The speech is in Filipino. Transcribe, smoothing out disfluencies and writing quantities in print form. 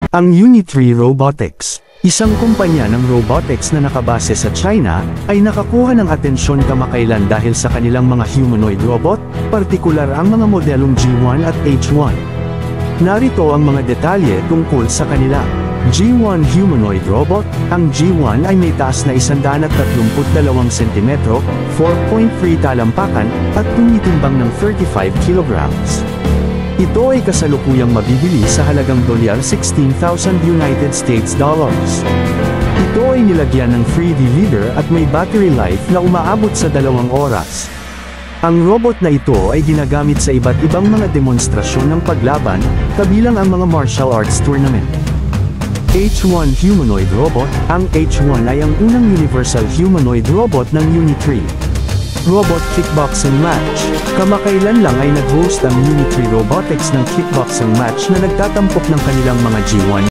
Ang Uni3 Robotics, isang kumpanya ng robotics na nakabase sa China, ay nakakuha ng atensyon kamakailan dahil sa kanilang mga humanoid robot, partikular ang mga modelong G1 at H1. Narito ang mga detalye tungkol sa kanila. G1 Humanoid Robot. Ang G1 ay may taas na 132 cm, 4.3 talampakan, at tumitimbang ng 35 kilograms. Ito ay kasalukuyang mabibili sa halagang $16,000 United States dollars. Ito ay nilagyan ng 3D reader at may battery life na umaabot sa 2 oras. Ang robot na ito ay ginagamit sa iba't ibang mga demonstrasyon ng paglaban, kabilang ang mga martial arts tournament. H1 Humanoid Robot. Ang H1 ay ang unang universal humanoid robot ng Uni3 Robot Kickboxing Match. Kamakailan lang ay nag-host ang Uni3 Robotics ng kickboxing match na nagtatampok ng kanilang mga G1